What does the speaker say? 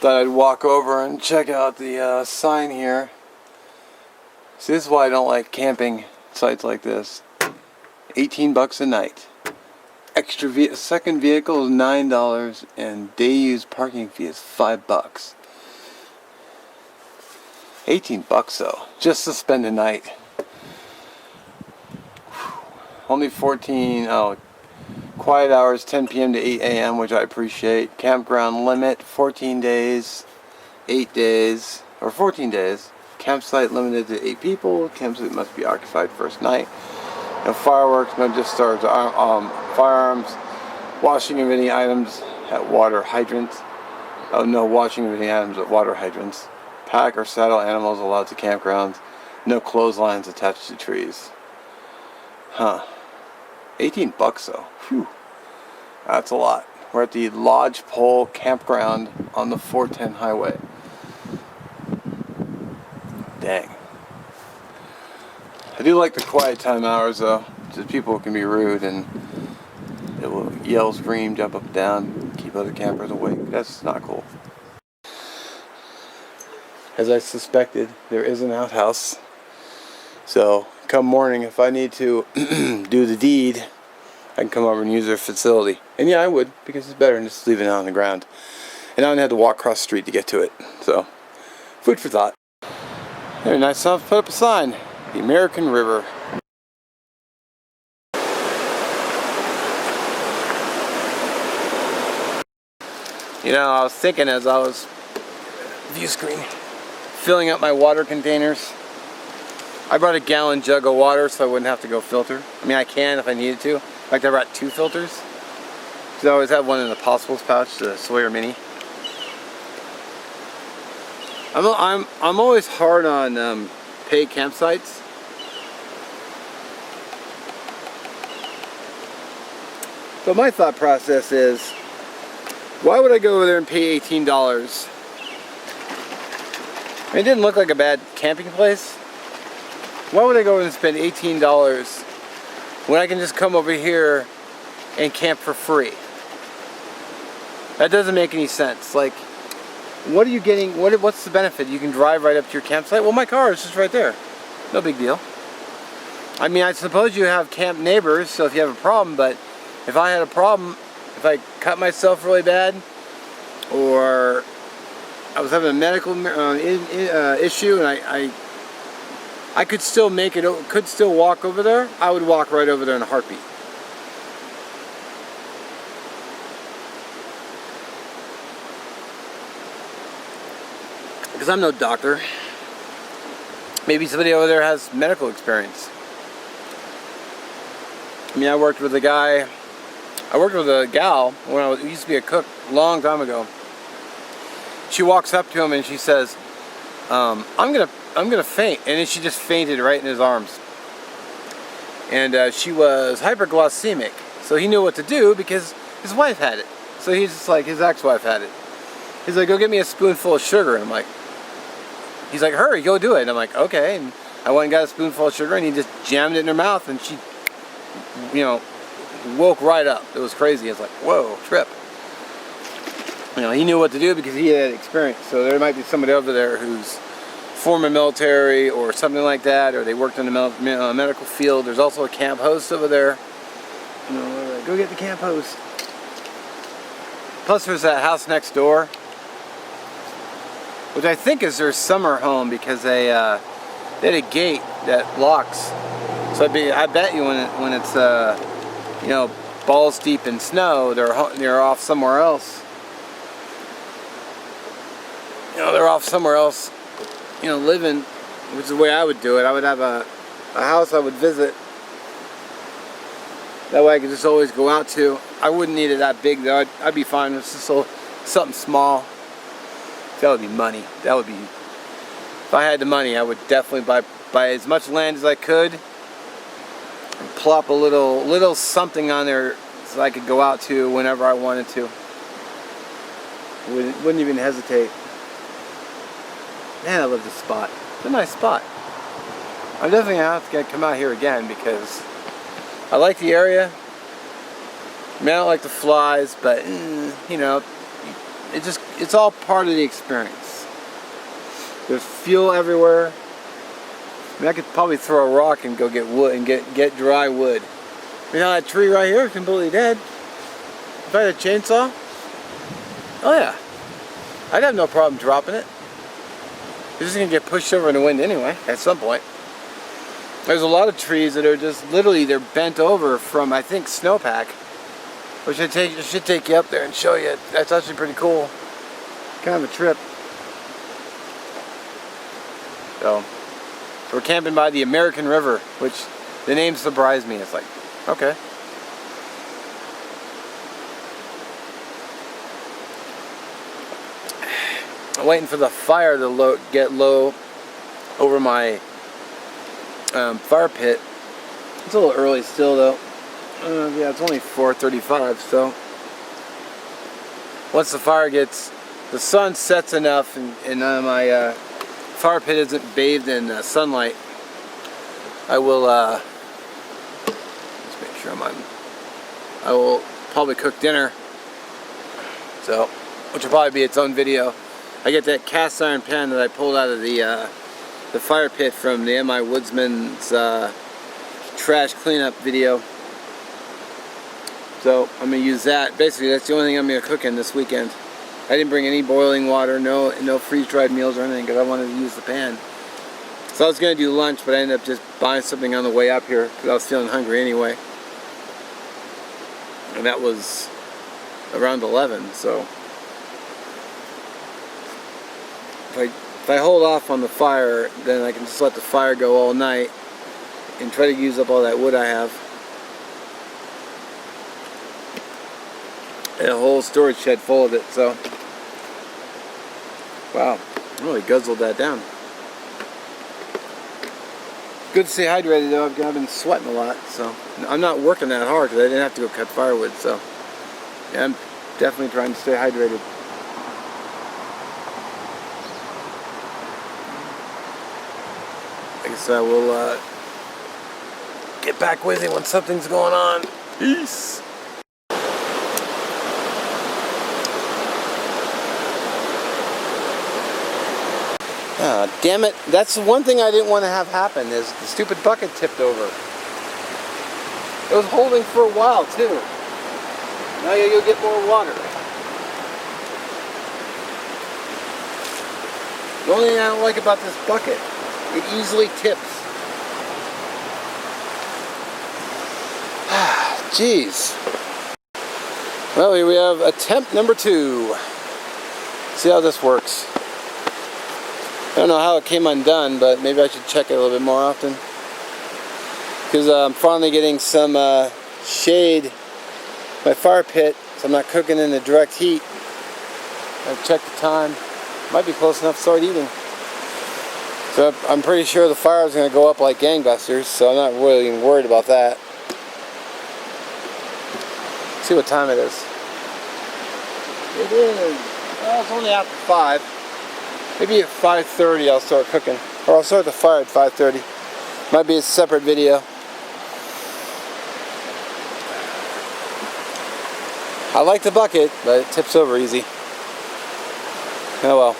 Thought I'd walk over and check out the sign here. See, this is why I don't like camping sites like this. 18 bucks a night. Second vehicle is $9 and day use parking fee is $5. 18 bucks though, just to spend a night. Only 14, quiet hours 10 p.m. to 8 a.m., which I appreciate. Campground limit 14 days, 8 days, or 14 days. Campsite limited to 8 people. Campsite must be occupied first night. No fireworks, no discharge firearms. Washing of any items at water hydrants. Oh, no washing of any items at water hydrants. Pack or saddle animals allowed to campgrounds. No clotheslines attached to trees. Huh. 18 bucks though. Whew. That's a lot. We're at the Lodge Pole Campground on the 410 highway. Dang. I do like the quiet time hours though. Just people can be rude and they will yell, scream, jump up and down, keep other campers awake. That's not cool. As I suspected, there is an outhouse. So come morning, if I need to do the deed, I can come over and use their facility. And yeah, I would, because it's better than just leaving it on the ground. And I don't have to walk across the street to get to it. So, food for thought. Very nice enough to put up a sign. The American River. You know, I was thinking as I was view screen filling up my water containers. I brought a gallon jug of water so I wouldn't have to go filter. I mean, I can if I needed to. In fact, I brought 2 filters. Because I always have one in the Possibles pouch, the Sawyer Mini. I'm always hard on paid campsites. So my thought process is, why would I go over there and pay $18? I mean, it didn't look like a bad camping place. Why would I go and spend $18 when I can just come over here and camp for free? That doesn't make any sense. Like, what are you getting? What's the benefit? You can drive right up to your campsite. Well, my car is just right there. No big deal. I mean, I suppose you have camp neighbors, so if you have a problem, but if I had a problem, if I cut myself really bad, or I was having a medical issue and I could still make it, could still walk over there, I would walk right over there in a heartbeat. Because I'm no doctor. Maybe somebody over there has medical experience. I mean, I worked with a gal when I used to be a cook a long time ago. She walks up to him and she says, I'm gonna faint, and then she just fainted right in his arms. And she was hyperglycemic, so he knew what to do because his wife had it. So he's just like, his ex-wife had it. He's like, go get me a spoonful of sugar. And I'm like, he's like, hurry, go do it. And I'm like, okay. And I went and got a spoonful of sugar, and he just jammed it in her mouth, and she, you know, woke right up. It was crazy. I was like, whoa, trip. You know, he knew what to do because he had experience. So there might be somebody over there who's former military or something like that, or they worked in the medical field. There's also a camp host over there. You know, go get the camp host. Plus there's that house next door, which I think is their summer home because they had a gate that locks. So I bet you when it's you know, balls deep in snow, they're off somewhere else. You know, they're off somewhere else, you know, living, which is the way I would do it. I would have a house I would visit. That way I could just always go out to. I wouldn't need it that big though. I'd be fine with just something small. That would be money. That would be, if I had the money, I would definitely buy as much land as I could and plop a little something on there so I could go out to whenever I wanted to. Wouldn't even hesitate. Man, I love this spot. It's a nice spot. I'm definitely gonna have to come out here again because I like the area. I mean, I don't like the flies, but you know, it's all part of the experience. There's fuel everywhere. I mean, I could probably throw a rock and go get wood and get dry wood. You know that tree right here is completely dead. If I had a chainsaw, oh yeah, I'd have no problem dropping it. It's just gonna get pushed over in the wind anyway at some point. There's a lot of trees that are just literally they're bent over from I think snowpack, which I should take you up there and show you. That's actually pretty cool. Kind of a trip. So we're camping by the American River, which the name surprised me. It's like, okay. I'm waiting for the fire to get low over my fire pit. It's a little early still though. Yeah, it's only 4:35, so once the sun sets enough and my fire pit isn't bathed in sunlight, I will just make sure I will probably cook dinner, so which will probably be its own video. I get that cast iron pan that I pulled out of the fire pit from the MI Woodsman's trash cleanup video. So I'm going to use that. Basically, that's the only thing I'm going to cook in this weekend. I didn't bring any boiling water, no freeze-dried meals or anything, because I wanted to use the pan. So I was going to do lunch, but I ended up just buying something on the way up here, because I was feeling hungry anyway. And that was around 11, so if I hold off on the fire, then I can just let the fire go all night and try to use up all that wood I have. And a whole storage shed full of it, so wow, really guzzled that down. Good to stay hydrated though. I've been sweating a lot, so I'm not working that hard because I didn't have to go cut firewood, so yeah, I'm definitely trying to stay hydrated. I guess I will get back with you when something's going on. Peace. Ah, damn it. That's one thing I didn't want to have happen is the stupid bucket tipped over. It was holding for a while too. Now you'll get more water. The only thing I don't like about this bucket, it easily tips. Jeez. Well, here we have attempt number 2. See how this works. I don't know how it came undone, but maybe I should check it a little bit more often. Because I'm finally getting some shade my fire pit, so I'm not cooking in the direct heat. I've checked the time. Might be close enough to start eating. So I'm pretty sure the fire is going to go up like gangbusters, so I'm not really even worried about that. Let's see what time it is. It is, well, it's only after 5. Maybe at 5:30 I'll start cooking. Or I'll start the fire at 5:30. Might be a separate video. I like the bucket, but it tips over easy. Oh well.